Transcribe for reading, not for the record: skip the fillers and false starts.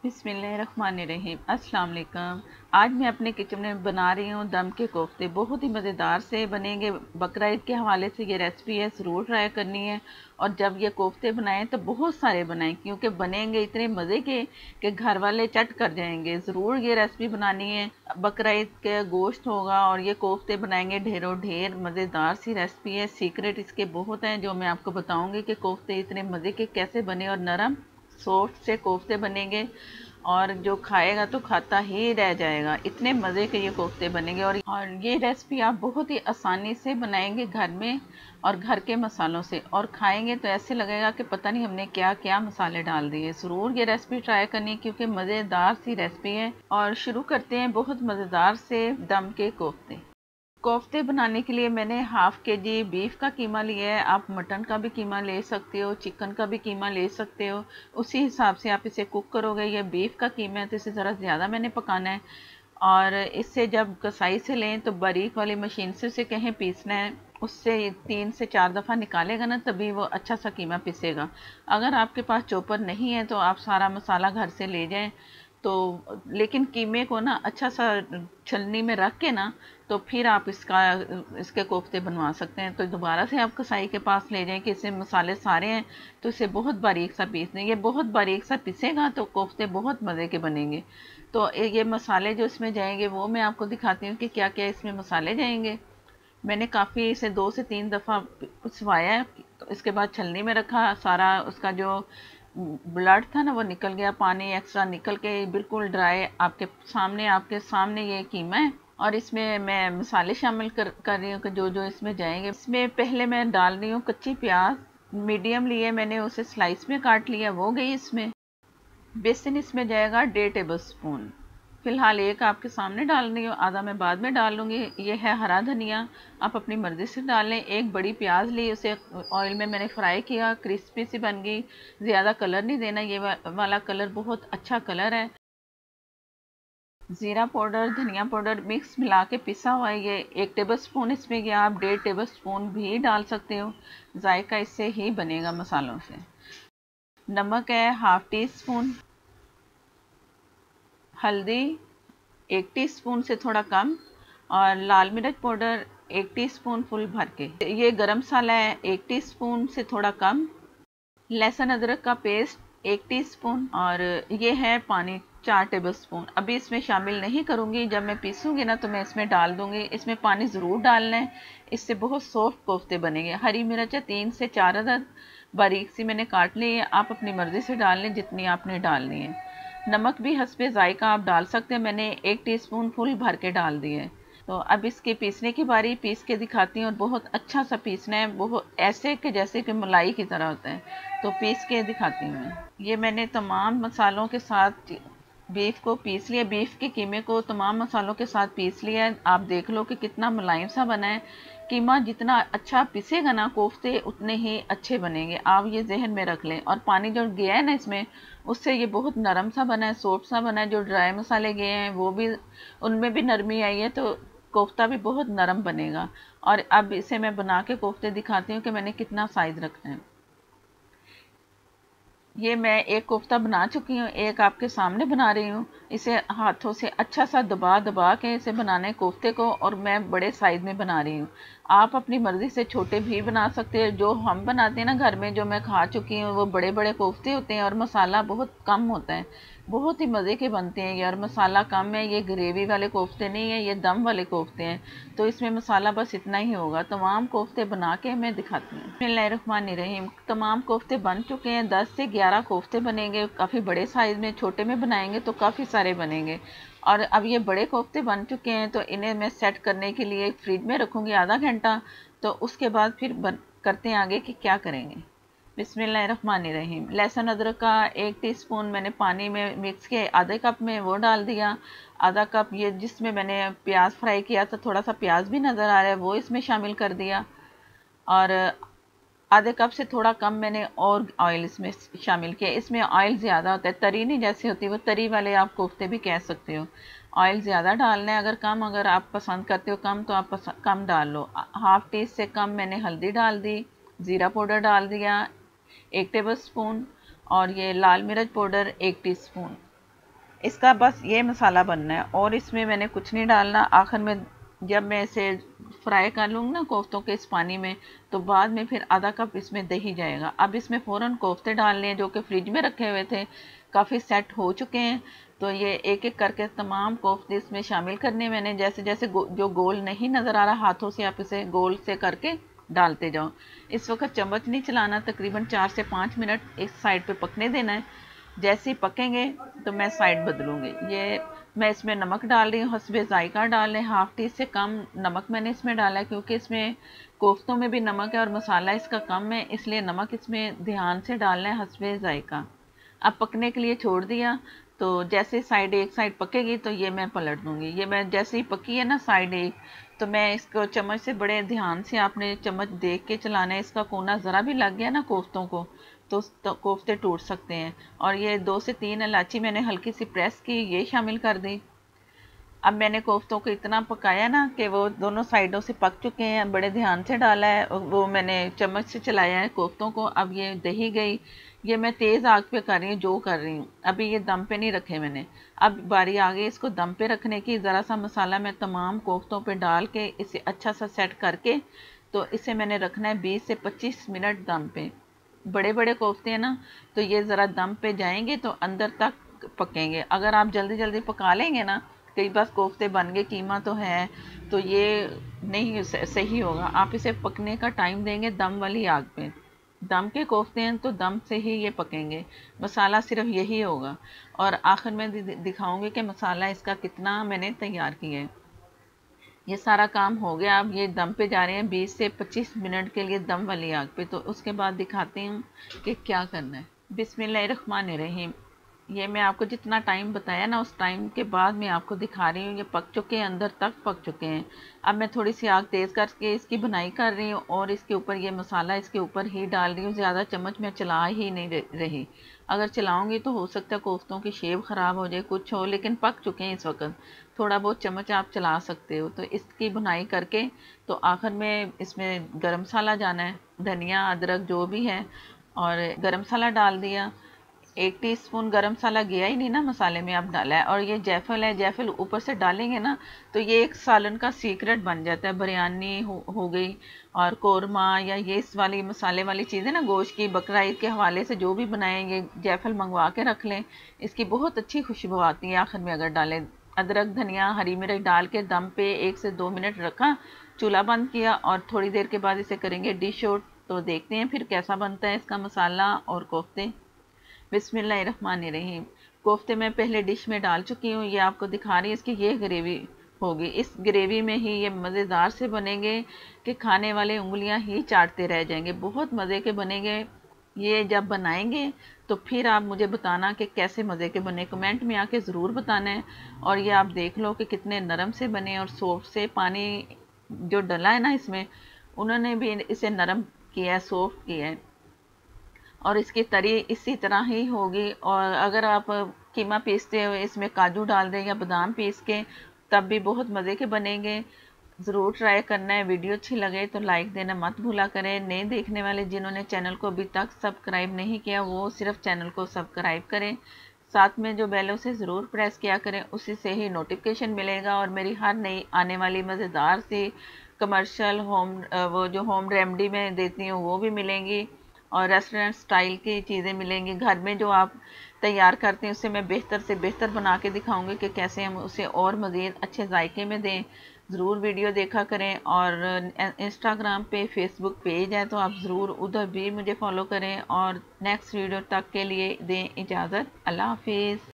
बिस्मिल्लाहिर्रहमानिर्रहीम। अस्सलाम वालेकुम। आज मैं अपने किचन में बना रही हूँ दम के कोफ्ते। बहुत ही मज़ेदार से बनेंगे। बकरा ईद के हवाले से ये रेसिपी है, ज़रूर ट्राई करनी है। और जब ये कोफ्ते बनाएं तो बहुत सारे बनाएं, क्योंकि बनेंगे इतने मज़े के कि घर वाले चट कर जाएंगे। ज़रूर ये रेसिपी बनानी है। बकरा ईद के गोश्त होगा और ये कोफ्ते बनाएंगे ढेरों ढेर। मज़ेदार सी रेसिपी है। सीक्रेट इसके बहुत हैं जो मैं आपको बताऊँगी कि कोफ्ते इतने मज़े के कैसे बने और नरम सॉफ्ट से कोफ्ते बनेंगे और जो खाएगा तो खाता ही रह जाएगा। इतने मज़े के ये कोफ्ते बनेंगे और ये रेसिपी आप बहुत ही आसानी से बनाएंगे घर में और घर के मसालों से, और खाएंगे तो ऐसे लगेगा कि पता नहीं हमने क्या क्या मसाले डाल दिए। ज़रूर ये रेसिपी ट्राई करनी, क्योंकि मज़ेदार सी रेसिपी है। और शुरू करते हैं बहुत मज़ेदार से दम के कोफ्ते। कोफ्ते बनाने के लिए मैंने हाफ़ केजी बीफ का कीमा लिया है। आप मटन का भी कीमा ले सकते हो, चिकन का भी कीमा ले सकते हो। उसी हिसाब से आप इसे कुक करोगे। ये बीफ का कीमा है तो इसे ज़रा ज़्यादा मैंने पकाना है। और इससे जब कसाई से लें तो बारीक वाली मशीन से उसे कहें पीसना है। उससे 3 से 4 दफ़ा निकालेगा ना, तभी वो अच्छा सा कीमा पिसेगा। अगर आपके पास चॉपर नहीं है तो आप सारा मसाला घर से ले जाएं। तो लेकिन कीमे को ना अच्छा सा छलनी में रख के ना, तो फिर आप इसके कोफ्ते बनवा सकते हैं। तो दोबारा से आप कसाई के पास ले जाएं कि इसमें मसाले सारे हैं, तो इसे बहुत बारीक सा पीस दें। ये बहुत बारीक सा पिसेगा तो कोफ्ते बहुत मज़े के बनेंगे। तो ये मसाले जो इसमें जाएंगे वो मैं आपको दिखाती हूँ कि क्या क्या इसमें मसाले जाएंगे। मैंने काफ़ी इसे 2 से 3 दफ़ा पिसवाया है। तो इसके बाद छलनी में रखा। सारा उसका जो ब्लड था ना वो निकल गया, पानी एक्स्ट्रा निकल के बिल्कुल ड्राई आपके सामने ये कीमा है। और इसमें मैं मसाले शामिल कर रही हूँ कि जो जो इसमें जाएंगे। इसमें पहले मैं डाल रही हूँ कच्ची प्याज। मीडियम लिए मैंने, उसे स्लाइस में काट लिया, वो गई इसमें। बेसन इसमें जाएगा 1.5 टेबल स्पून। फिलहाल एक आपके सामने डाल रही हूँ, आधा मैं बाद में डाल लूँगी। ये है हरा धनिया, आप अपनी मर्ज़ी से डाल लें। एक बड़ी प्याज ली, उसे ऑयल में मैंने फ्राई किया, क्रिस्पी सी बन गई। ज़्यादा कलर नहीं देना, ये वाला कलर बहुत अच्छा कलर है। ज़ीरा पाउडर, धनिया पाउडर मिक्स मिला के पिसा हुआ है ये 1 टेबल स्पून इसमें गया। आप 1.5 टेबल स्पून भी डाल सकते हो, जायका इससे ही बनेगा मसालों से। नमक है हाफ़ टी स्पून। हल्दी 1 टीस्पून से थोड़ा कम। और लाल मिर्च पाउडर 1 टीस्पून फुल भर के। ये गरम मसाला है 1 टीस्पून से थोड़ा कम। लहसुन अदरक का पेस्ट 1 टीस्पून। और ये है पानी 4 टेबल स्पून। अभी इसमें शामिल नहीं करूँगी, जब मैं पीसूँगी ना तो मैं इसमें डाल दूँगी। इसमें पानी ज़रूर डालना है, इससे बहुत सॉफ्ट कोफ्ते बनेंगे। हरी मिर्च 3 से 4 अदद बारीक सी मैंने काट ली है। आप अपनी मर्ज़ी से डाल लें जितनी आपने डालनी है। नमक भी हस्बे ज़ायका आप डाल सकते हैं। मैंने 1 टीस्पून फुल भर के डाल दिए है। तो अब इसके पीसने की बारी, पीस के दिखाती हूँ। और बहुत अच्छा सा पीसना है, बहुत ऐसे कि जैसे कि मलाई की तरह होता है। तो पीस के दिखाती हूँ मैं। ये मैंने तमाम मसालों के साथ बीफ को पीस लिया। बीफ के कीमे को तमाम मसालों के साथ पीस लिया है। आप देख लो कि कितना मुलायम सा बना है। कीमा जितना अच्छा पिसेगा ना, कोफ्ते उतने ही अच्छे बनेंगे। आप ये जहन में रख लें। और पानी जो गया है ना इसमें, उससे ये बहुत नरम सा बना है, सॉफ्ट सा बना है। जो ड्राई मसाले गए हैं वो भी, उनमें भी नरमी आई है, तो कोफ्ता भी बहुत नरम बनेगा। और अब इसे मैं बना के कोफ्ते दिखाती हूँ कि मैंने कितना साइज़ रखना है। ये मैं एक कोफ्ता बना चुकी हूँ, एक आपके सामने बना रही हूँ। इसे हाथों से अच्छा सा दबा दबा के इसे बनाना है कोफ्ते को। और मैं बड़े साइज़ में बना रही हूँ। आप अपनी मर्ज़ी से छोटे भी बना सकते हैं। जो हम बनाते हैं ना घर में, जो मैं खा चुकी हूँ, वो बड़े बड़े कोफ्ते होते हैं और मसाला बहुत कम होता है। बहुत ही मज़े के बनते हैं यार, मसाला कम है। ये ग्रेवी वाले कोफ्ते नहीं है, ये दम वाले कोफ्ते हैं। तो इसमें मसाला बस इतना ही होगा। तमाम कोफ्ते बना के मैं दिखाती हूँ। बिस्मिल्लाहिर्रहमानिर्रहीम। तमाम कोफ्ते बन चुके हैं। 10 से 11 कोफ्ते बनेंगे, काफ़ी बड़े साइज़ में। छोटे में बनाएंगे तो काफ़ी सारे बनेंगे। और अब ये बड़े कोफ्ते बन चुके हैं, तो इन्हें मैं सेट करने के लिए फ्रिज में रखूँगी आधा घंटा। तो उसके बाद फिर करते हैं आगे कि क्या करेंगे। बिस्मिल्लाहिर्रहमानिर्रहीम। लहसुन अदरक का 1 टीस्पून मैंने पानी में मिक्स के आधे कप में वो डाल दिया। आधा कप ये जिसमें मैंने प्याज फ्राई किया था, थोड़ा सा प्याज भी नज़र आ रहा है, वो इसमें शामिल कर दिया। और आधे कप से थोड़ा कम मैंने और ऑयल इसमें शामिल किया। इसमें ऑयल ज़्यादा होता है, तरी नहीं जैसे होती, वो तरी वाले आप कोफ्ते भी कह सकते हो। ऑयल ज़्यादा डालना है। अगर कम, अगर आप पसंद करते हो कम, तो आप कम डाल लो। हाफ़ टी से कम मैंने हल्दी डाल दी। ज़ीरा पाउडर डाल दिया 1 टेबल स्पून। और ये लाल मिर्च पाउडर 1 टीस्पून। इसका बस ये मसाला बनना है और इसमें मैंने कुछ नहीं डालना। आखिर में जब मैं इसे फ्राई कर लूँगी ना कोफ्तों के इस पानी में, तो बाद में फिर आधा कप इसमें दही जाएगा। अब इसमें फ़ौरन कोफ्ते डालने हैं जो कि फ्रिज में रखे हुए थे, काफ़ी सेट हो चुके हैं। तो ये एक एक करके तमाम कोफ्ते इसमें शामिल करने मैंने। जैसे जैसे जो गोल नहीं नज़र आ रहा, हाथों से आप इसे गोल से करके डालते जाओ। इस वक्त चम्मच नहीं चलाना, तकरीबन 4 से 5 मिनट एक साइड पे पकने देना है। जैसे ही पकेंगे तो मैं साइड बदलूंगी। ये मैं इसमें नमक डाल रही हूँ, हस्बे ज़ायका डाल लें। हाफ टी से कम नमक मैंने इसमें डाला है, क्योंकि इसमें कोफ्तों में भी नमक है और मसाला इसका कम है, इसलिए नमक इसमें ध्यान से डालना है, हस्बे ज़ायका। अब पकने के लिए छोड़ दिया। तो जैसे साइड एक साइड पकेगी तो ये मैं पलट दूंगी। ये मैं जैसे ही पकी है ना साइड एक, तो मैं इसको चम्मच से बड़े ध्यान से, आपने चम्मच देख के चलाना है। इसका कोना ज़रा भी लग गया ना कोफ्तों को तो कोफ्ते टूट सकते हैं। और ये 2 से 3 इलायची मैंने हल्की सी प्रेस की, ये शामिल कर दी। अब मैंने कोफ्तों को इतना पकाया ना कि वो दोनों साइडों से पक चुके हैं, बड़े ध्यान से डाला है, वो मैंने चम्मच से चलाया है कोफ्तों को। अब ये दही गई, ये मैं तेज़ आग पे कर रही हूँ, जो कर रही हूँ अभी, ये दम पे नहीं रखे मैंने। अब बारी आ गई इसको दम पे रखने की। ज़रा सा मसाला मैं तमाम कोफ्तों पे डाल के इसे अच्छा सा सेट करके, तो इसे मैंने रखना है 20 से 25 मिनट दम पे। बड़े बड़े कोफ्ते हैं ना, तो ये ज़रा दम पे जाएंगे तो अंदर तक पकेंगे। अगर आप जल्दी जल्दी पका लेंगे ना, कई बार कोफ्ते बन गए, कीमा तो है, तो ये नहीं सही होगा। आप इसे पकने का टाइम देंगे दम वाली आग पे। दम के कोफ्ते हैं तो दम से ही ये पकेंगे, मसाला सिर्फ यही होगा। और आखिर में दिखाऊंगी कि मसाला इसका कितना मैंने तैयार किया है। ये सारा काम हो गया। अब ये दम पे जा रहे हैं 20 से 25 मिनट के लिए दम वाली आग पे। तो उसके बाद दिखाती हूँ कि क्या करना है। बिस्मिल्लाहिर्रहमानिर्रहीम। ये मैं आपको जितना टाइम बताया ना, उस टाइम के बाद मैं आपको दिखा रही हूँ। ये पक चुके हैं, अंदर तक पक चुके हैं। अब मैं थोड़ी सी आग तेज़ करके इसकी बुनाई कर रही हूँ और इसके ऊपर ये मसाला इसके ऊपर ही डाल रही हूँ। ज़्यादा चम्मच मैं चला ही नहीं रही। अगर चलाऊँगी तो हो सकता है कोफ्तों की शेप ख़राब हो जाए, कुछ हो, लेकिन पक चुके हैं इस वक्त। थोड़ा बहुत चम्मच आप चला सकते हो। तो इसकी बुनाई करके तो आखिर में इसमें गरम मसाला जाना है, धनिया अदरक जो भी है, और गरम मसाला डाल दिया। 1 टीस्पून गरम मसाला गया ही नहीं ना मसाले में, अब डाला है। और ये जायफल है, जायफल ऊपर से डालेंगे ना तो ये एक सालन का सीक्रेट बन जाता है। बिरयानी हो गई और कोरमा या ये इस वाली मसाले वाली चीज़ें ना, गोश्त की, बकरा ईद के हवाले से जो भी बनाएंगे, जायफल मंगवा के रख लें, इसकी बहुत अच्छी खुशबू आती है आखिर में अगर डालें। अदरक धनिया हरी मिर्च डाल के दम पे 1 से 2 मिनट रखा, चूल्हा बंद किया और थोड़ी देर के बाद इसे करेंगे डिश आउट। तो देखते हैं फिर कैसा बनता है इसका मसाला और कोफ्ते। बिस्मिल्लाहिर्रहमानिर्रहीम। कोफ्ते मैं पहले डिश में डाल चुकी हूँ, ये आपको दिखा रही है। इसकी ये ग्रेवी होगी, इस ग्रेवी में ही ये मज़ेदार से बनेंगे कि खाने वाले उंगलियां ही चाटते रह जाएंगे। बहुत मज़े के बनेंगे। ये जब बनाएंगे तो फिर आप मुझे बताना कि कैसे मज़े के बने, कमेंट में आके ज़रूर बताना है। और ये आप देख लो कि कितने नरम से बने और सॉफ्ट से। पानी जो डला है ना इसमें, उन्होंने भी इसे नरम किया है, सॉफ्ट किया है। और इसकी तरी इसी तरह ही होगी। और अगर आप कीमा पीसते हुए इसमें काजू डाल दें या बादाम पीस के, तब भी बहुत मज़े के बनेंगे। ज़रूर ट्राई करना है। वीडियो अच्छी लगे तो लाइक देना मत भूला करें। नए देखने वाले जिन्होंने चैनल को अभी तक सब्सक्राइब नहीं किया, वो सिर्फ चैनल को सब्सक्राइब करें। साथ में जो बेल उसे ज़रूर प्रेस किया करें, उसी से ही नोटिफिकेशन मिलेगा और मेरी हर नई आने वाली मज़ेदार सी कमर्शियल वो जो होम रेमेडी में देती हूँ वो भी मिलेंगी। और रेस्टोरेंट स्टाइल की चीज़ें मिलेंगी। घर में जो आप तैयार करते हैं उससे मैं बेहतर से बेहतर बना के दिखाऊंगी कि कैसे हम उसे और मज़ीद अच्छे जायके में दें। ज़रूर वीडियो देखा करें। और इंस्टाग्राम पे, फेसबुक पेज है तो आप ज़रूर उधर भी मुझे फॉलो करें। और नेक्स्ट वीडियो तक के लिए दें इजाज़त। अल्लाह हाफिज़।